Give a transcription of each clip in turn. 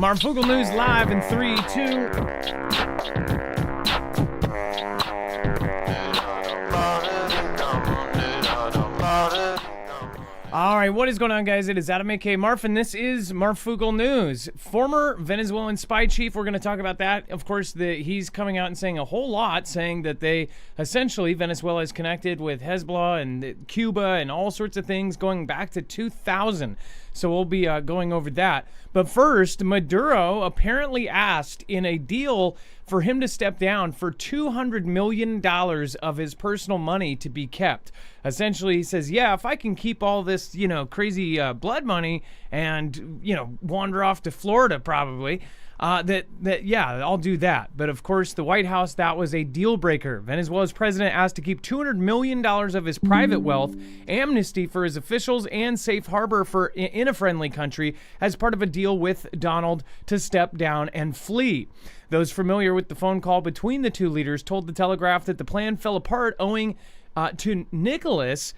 Marfoogle News live in 3, 2. All right, what is going on, guys? It is Adam A.K. Marf, and this is Marfoogle News. Former Venezuelan spy chief, we're going to talk about that. Of course, he's coming out and saying a whole lot, saying that Venezuela is connected with Hezbollah and Cuba and all sorts of things going back to 2000. So we'll be going over that. But first, Maduro apparently asked in a deal for him to step down for $200 million of his personal money to be kept. Essentially, he says, yeah, if I can keep all this, crazy blood money and, wander off to Florida probably, yeah, I'll do that. But of course, the White House, that was a deal breaker. Venezuela's president asked to keep $200 million of his private wealth, amnesty for his officials, and safe harbor in a friendly country as part of a deal with Donald to step down and flee. Those familiar with the phone call between the two leaders told the Telegraph that the plan fell apart owing to Nicholas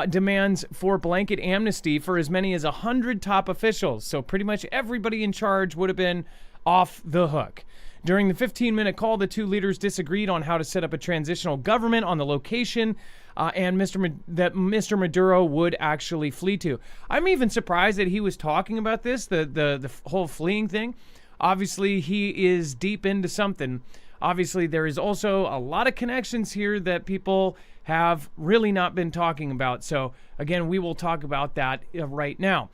demands for blanket amnesty for as many as 100 top officials. So pretty much everybody in charge would have been off the hook. During the 15-minute call, the two leaders disagreed on how to set up a transitional government on the location and Mr. Maduro would actually flee to. I'm even surprised that he was talking about this, the whole fleeing thing. Obviously, he is deep into something. Obviously, there is also a lot of connections here that people have really not been talking about. So, again, we will talk about that right now.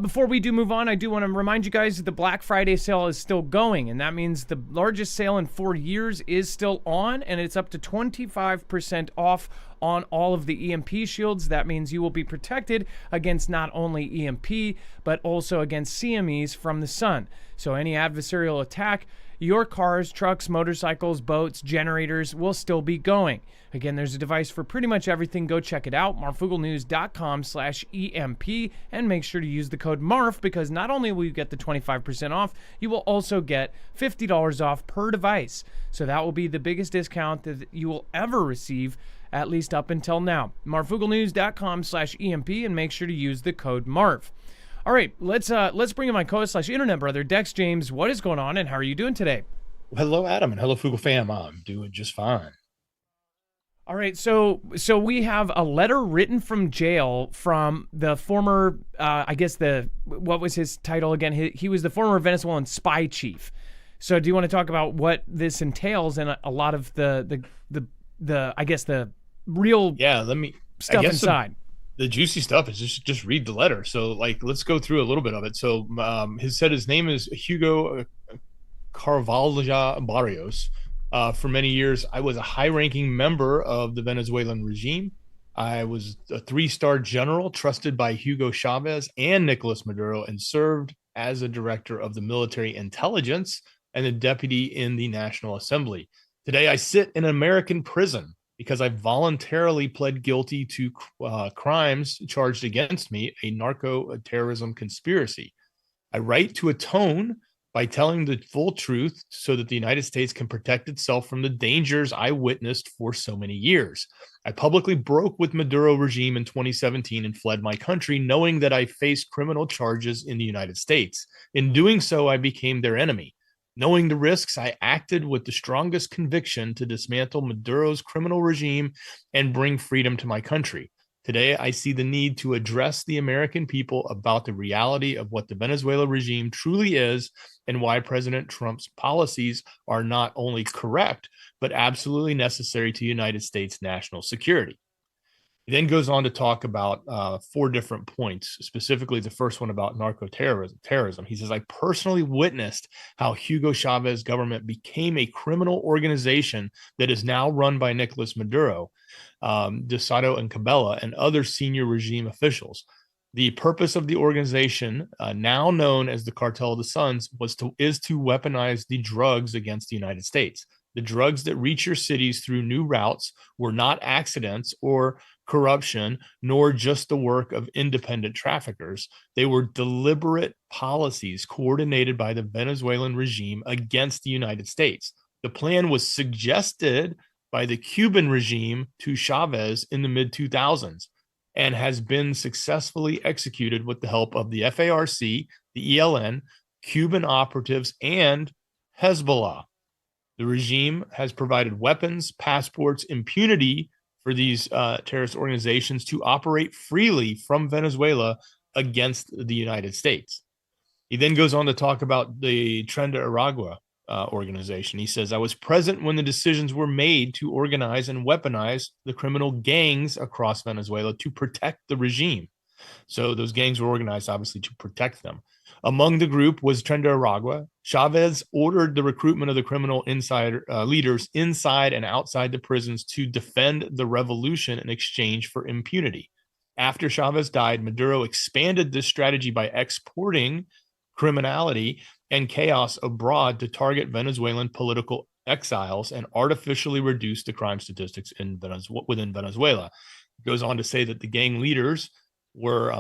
Before we do move on, I do want to remind you guys that the Black Friday sale is still going, and that means the largest sale in 4 years is still on, and it's up to 25% off on all of the EMP shields. That means you will be protected against not only EMP, but also against CMEs from the sun. So any adversarial attack, your cars, trucks, motorcycles, boats, generators will still be going. Again, there's a device for pretty much everything. Go check it out, marfooglenews.com/EMP, and make sure to use the code MARF because not only will you get the 25% off, you will also get $50 off per device. So that will be the biggest discount that you will ever receive, at least up until now. marfooglenews.com/EMP, and make sure to use the code MARF. All right, let's bring in my co-host/internet brother, Dex James. What is going on, and how are you doing today? Hello, Adam, and hello, Foogle fam. I'm doing just fine. All right, so we have a letter written from jail from the former, what was his title again? He was the former Venezuelan spy chief. So do you want to talk about what this entails and a lot of the real stuff inside? The juicy stuff is just read the letter. So let's go through a little bit of it. So his name is Hugo Carvajal Barrios. For many years, I was a high-ranking member of the Venezuelan regime. I was a 3-star general trusted by Hugo Chavez and Nicolas Maduro and served as a director of the military intelligence and a deputy in the National Assembly. Today, I sit in an American prison because I voluntarily pled guilty to crimes charged against me, a narco-terrorism conspiracy. I write to atone by telling the full truth so that the United States can protect itself from the dangers I witnessed for so many years. I publicly broke with Maduro regime in 2017 and fled my country, knowing that I faced criminal charges in the United States. In doing so, I became their enemy. Knowing the risks, I acted with the strongest conviction to dismantle Maduro's criminal regime and bring freedom to my country. Today, I see the need to address the American people about the reality of what the Venezuela regime truly is and why President Trump's policies are not only correct, but absolutely necessary to United States national security. He then goes on to talk about 4 different points, specifically the first one about narco-terrorism. He says, I personally witnessed how Hugo Chavez government became a criminal organization that is now run by Nicolas Maduro, Desado and Cabela, and other senior regime officials. The purpose of the organization, now known as the Cartel of the Suns, is to weaponize the drugs against the United States. The drugs that reach your cities through new routes were not accidents or corruption, nor just the work of independent traffickers. They were deliberate policies coordinated by the Venezuelan regime against the United States. The plan was suggested by the Cuban regime to Chavez in the mid-2000s and has been successfully executed with the help of the FARC, the ELN, Cuban operatives, and Hezbollah. The regime has provided weapons, passports, impunity for these terrorist organizations to operate freely from Venezuela against the United States. He then goes on to talk about the Tren de Aragua organization. He says, I was present when the decisions were made to organize and weaponize the criminal gangs across Venezuela to protect the regime. So those gangs were organized, obviously, to protect them. Among the group was Tren de Aragua. Chavez ordered the recruitment of the criminal leaders inside and outside the prisons to defend the revolution in exchange for impunity. After Chavez died, Maduro expanded this strategy by exporting criminality and chaos abroad to target Venezuelan political exiles and artificially reduce the crime statistics within Venezuela. It goes on to say that the gang leaders were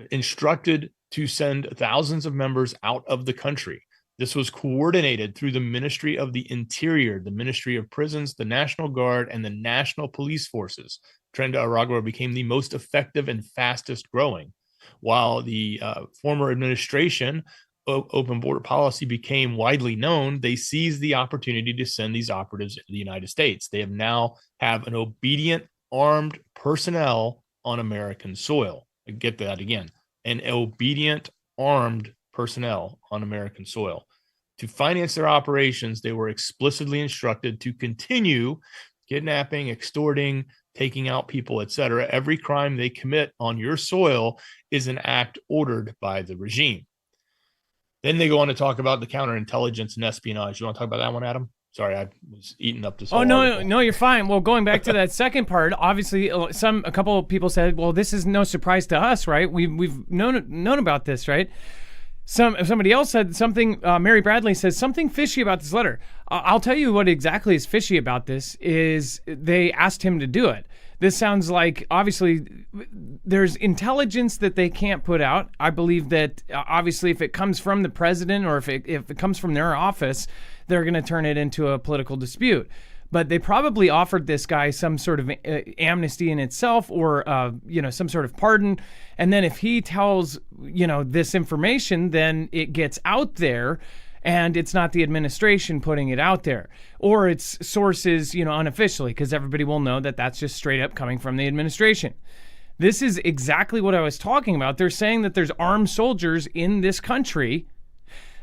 instructed to send thousands of members out of the country. This was coordinated through the Ministry of the Interior, the Ministry of Prisons, the National Guard, and the National Police Forces. Tren de Aragua became the most effective and fastest growing. While the former administration open border policy became widely known, they seized the opportunity to send these operatives into the United States. They now have an obedient armed personnel on American soil. I get that again. An obedient armed personnel on American soil. To finance their operations, they were explicitly instructed to continue kidnapping, extorting, taking out people, etc. Every crime they commit on your soil is an act ordered by the regime. Then they go on to talk about the counterintelligence and espionage. You want to talk about that one, Adam? Sorry, I was eating up this. Oh no, you're fine. Well, going back to that second part, obviously, a couple of people said, "Well, this is no surprise to us, right? We've known about this, right?" Somebody else said something. Mary Bradley says something fishy about this letter. I'll tell you what exactly is fishy about this is they asked him to do it. This sounds like, obviously, there's intelligence that they can't put out. I believe that, obviously, if it comes from the president or if it comes from their office, they're going to turn it into a political dispute. But they probably offered this guy some sort of amnesty in itself or, some sort of pardon. And then if he tells, this information, then it gets out there. And it's not the administration putting it out there, or it's sources, unofficially, because everybody will know that that's just straight up coming from the administration. This is exactly what I was talking about. They're saying that there's armed soldiers in this country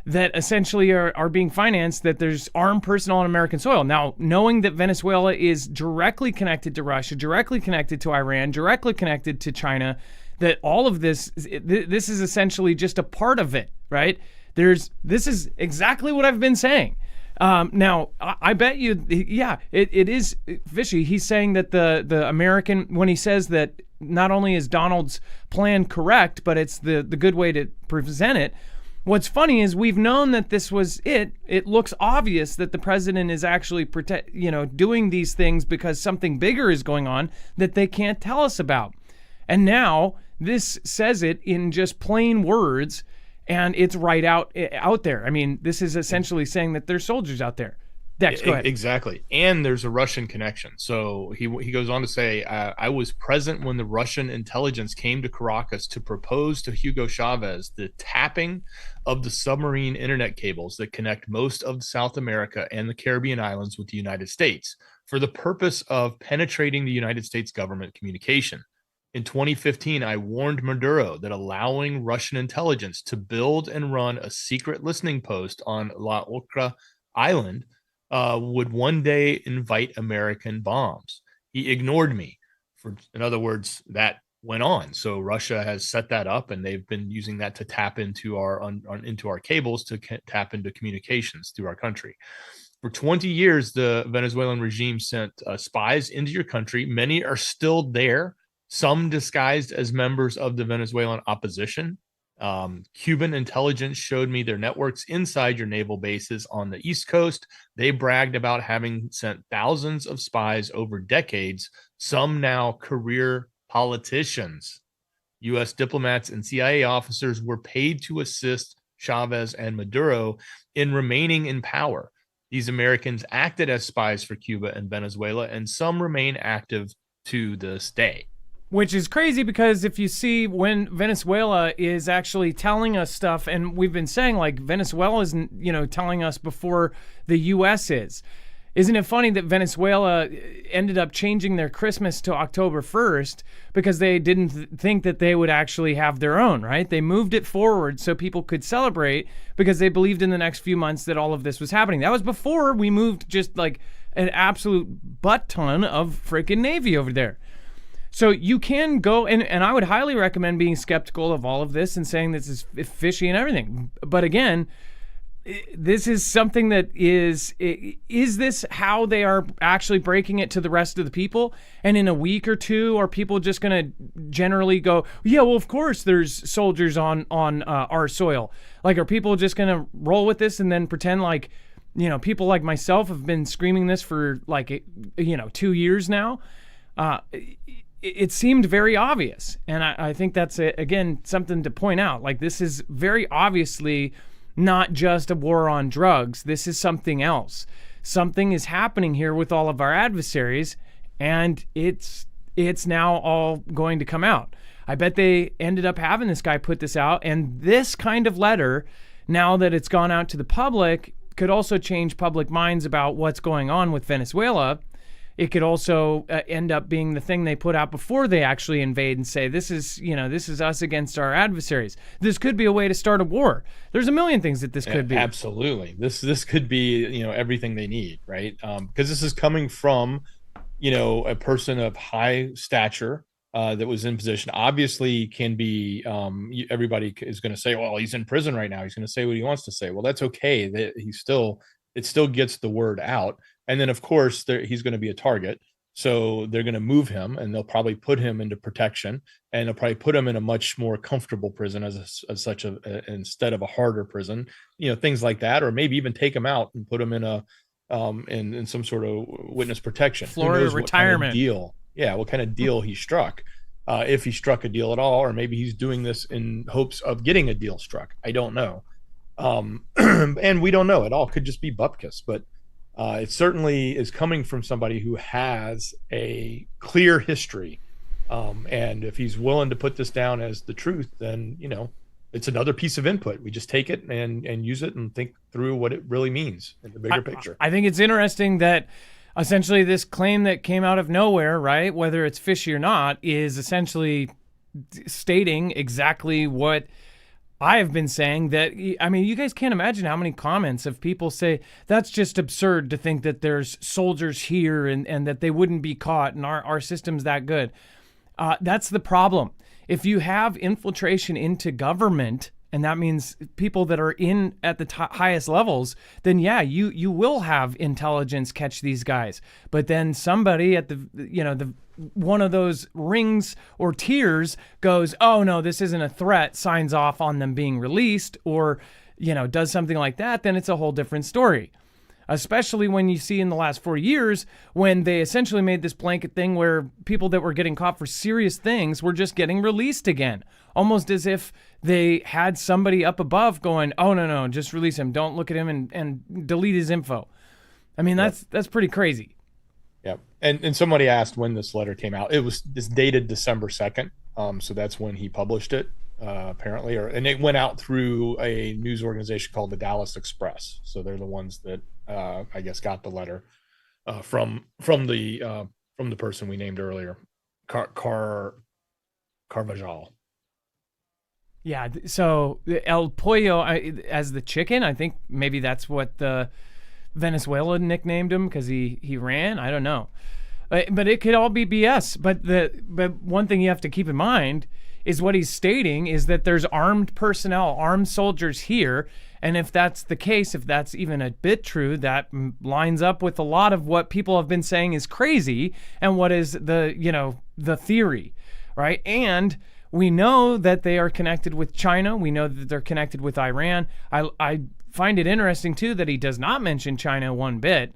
that essentially are being financed, that there's armed personnel on American soil. Now, knowing that Venezuela is directly connected to Russia, directly connected to Iran, directly connected to China, that all of this is essentially just a part of it, right? This is exactly what I've been saying. Now, I bet you, it is fishy. He's saying that the American, when he says that not only is Donald's plan correct, but it's the good way to present it. What's funny is we've known that this was it. It looks obvious that the president is actually doing these things because something bigger is going on that they can't tell us about. And now this says it in just plain words. And it's right out there. I mean, this is essentially saying that there's soldiers out there. Dex, go ahead. Exactly. And there's a Russian connection. So he goes on to say, I was present when the Russian intelligence came to Caracas to propose to Hugo Chavez the tapping of the submarine internet cables that connect most of South America and the Caribbean islands with the United States for the purpose of penetrating the United States government communication. In 2015, I warned Maduro that allowing Russian intelligence to build and run a secret listening post on La Ocra Island would one day invite American bombs. He ignored me. In other words, that went on. So Russia has set that up, and they've been using that to tap into our cables to tap into communications through our country. For 20 years, the Venezuelan regime sent spies into your country. Many are still there. Some disguised as members of the Venezuelan opposition. Cuban intelligence showed me their networks inside your naval bases on the East Coast. They bragged about having sent thousands of spies over decades, some now career politicians. U.S. diplomats and CIA officers were paid to assist Chavez and Maduro in remaining in power. These Americans acted as spies for Cuba and Venezuela, and some remain active to this day. Which is crazy because if you see when Venezuela is actually telling us stuff, and we've been saying like Venezuela is, telling us before the U.S. is. Isn't it funny that Venezuela ended up changing their Christmas to October 1st because they didn't think that they would actually have their own, right? They moved it forward so people could celebrate because they believed in the next few months that all of this was happening. That was before we moved just like an absolute butt ton of freaking Navy over there. So you can go, and I would highly recommend being skeptical of all of this and saying this is fishy and everything. But again, this is something that is this how they are actually breaking it to the rest of the people? And in a week or two, are people just going to generally go, yeah, well, of course there's soldiers on our soil. Like, are people just going to roll with this and then pretend like, people like myself have been screaming this for 2 years now? It seemed very obvious. And I think that's, again, something to point out. Like, this is very obviously not just a war on drugs. This is something else. Something is happening here with all of our adversaries, and it's now all going to come out. I bet they ended up having this guy put this out, and this kind of letter, now that it's gone out to the public, could also change public minds about what's going on with Venezuela. It could also end up being the thing they put out before they actually invade and say, this is us against our adversaries. This could be a way to start a war. There's a million things that this could be. Absolutely. This could be, everything they need, right? Because this is coming from, a person of high stature that was in position. Obviously can be, everybody is going to say, well, he's in prison right now. He's going to say what he wants to say. Well, that's okay. It still gets the word out. And then, of course, he's going to be a target. So they're going to move him, and they'll probably put him into protection, and they'll probably put him in a much more comfortable prison instead of a harder prison, things like that, or maybe even take him out and put him in in some sort of witness protection. Florida retirement deal. Yeah, what kind of deal he struck, if he struck a deal at all, or maybe he's doing this in hopes of getting a deal struck. I don't know, and we don't know. It all could just be bupkis, but. It certainly is coming from somebody who has a clear history. And if he's willing to put this down as the truth, then, it's another piece of input. We just take it and use it and think through what it really means in the bigger picture. I think it's interesting that essentially this claim that came out of nowhere, right, whether it's fishy or not, is essentially stating exactly what I have been saying. That, I mean, you guys can't imagine how many comments of people say that's just absurd to think that there's soldiers here and that they wouldn't be caught and our system's that good. That's the problem. If you have infiltration into government, and that means people that are in at the highest levels, then yeah, you will have intelligence catch these guys. But then somebody at the one of those rings or tiers goes, oh no, this isn't a threat, signs off on them being released, or does something like that, then it's a whole different story. Especially when you see in the last 4 years when they essentially made this blanket thing where people that were getting caught for serious things were just getting released again, almost as if they had somebody up above going, oh no, just release him, don't look at him and delete his info. I mean, that's pretty crazy. Yeah. And somebody asked when this letter came out. It's dated December 2nd. So that's when he published it, apparently, and it went out through a news organization called the Dallas Express. So they're the ones that I guess got the letter from the person we named earlier, Carvajal. Yeah. So El Pollo as the chicken, I think maybe that's what the Venezuela nicknamed him because he ran. I don't know, but it could all be BS. But one thing you have to keep in mind is what he's stating is that there's armed personnel, armed soldiers here, and if that's the case, if that's even a bit true, that lines up with a lot of what people have been saying is crazy and what is the theory, right? And we know that they are connected with China. We know that they're connected with Iran. I find it interesting, too, that he does not mention China one bit,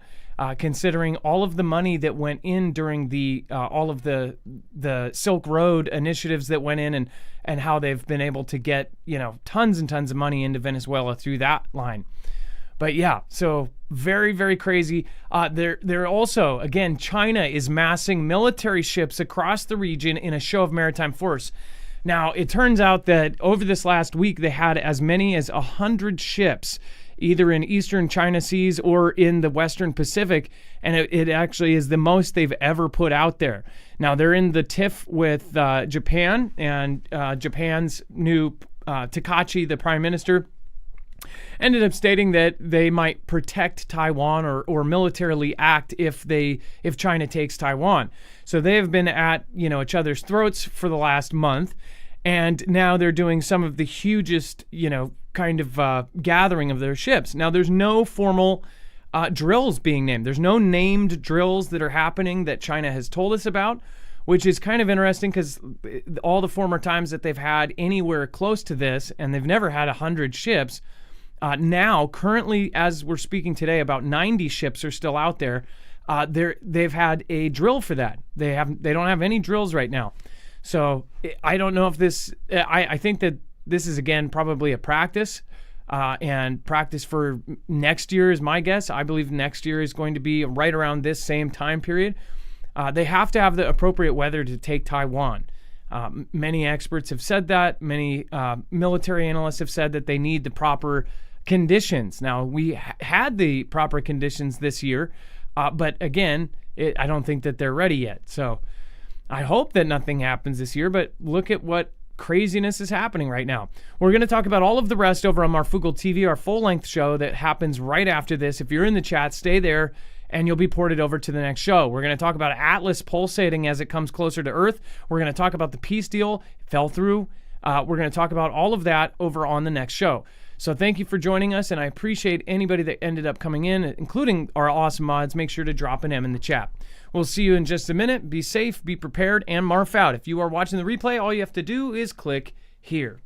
considering all of the money that went in during all of the Silk Road initiatives that went in and how they've been able to get, tons and tons of money into Venezuela through that line. But yeah, so very, very crazy. They're also, again, China is massing military ships across the region in a show of maritime force. Now, it turns out that over this last week, they had as many as 100 ships, either in eastern China seas or in the western Pacific, and it actually is the most they've ever put out there. Now, they're in the tiff with Japan, and Japan's new Takachi, the prime minister, ended up stating that they might protect Taiwan or militarily act if China takes Taiwan. So they have been at each other's throats for the last month, and now they're doing some of the hugest kind of gathering of their ships. Now there's no formal drills being named. There's no named drills that are happening that China has told us about, which is kind of interesting because all the former times that they've had anywhere close to this, and they've never had 100 ships. Now, currently, as we're speaking today, about 90 ships are still out there. They've had a drill for that. They don't have any drills right now. So I don't know if this. I think that this is again probably a practice, and practice for next year is my guess. I believe next year is going to be right around this same time period. They have to have the appropriate weather to take Taiwan. Many experts have said that. Many military analysts have said that they need the proper conditions. Now, we had the proper conditions this year, but again, I don't think that they're ready yet. So I hope that nothing happens this year, but look at what craziness is happening right now. We're going to talk about all of the rest over on Marfoogle TV, our full-length show that happens right after this. If you're in the chat, stay there, and you'll be ported over to the next show. We're going to talk about Atlas pulsating as it comes closer to Earth. We're going to talk about the peace deal, fell through. We're going to talk about all of that over on the next show. So thank you for joining us, and I appreciate anybody that ended up coming in, including our awesome mods. Make sure to drop an M in the chat. We'll see you in just a minute. Be safe, be prepared, and Marf out. If you are watching the replay, all you have to do is click here.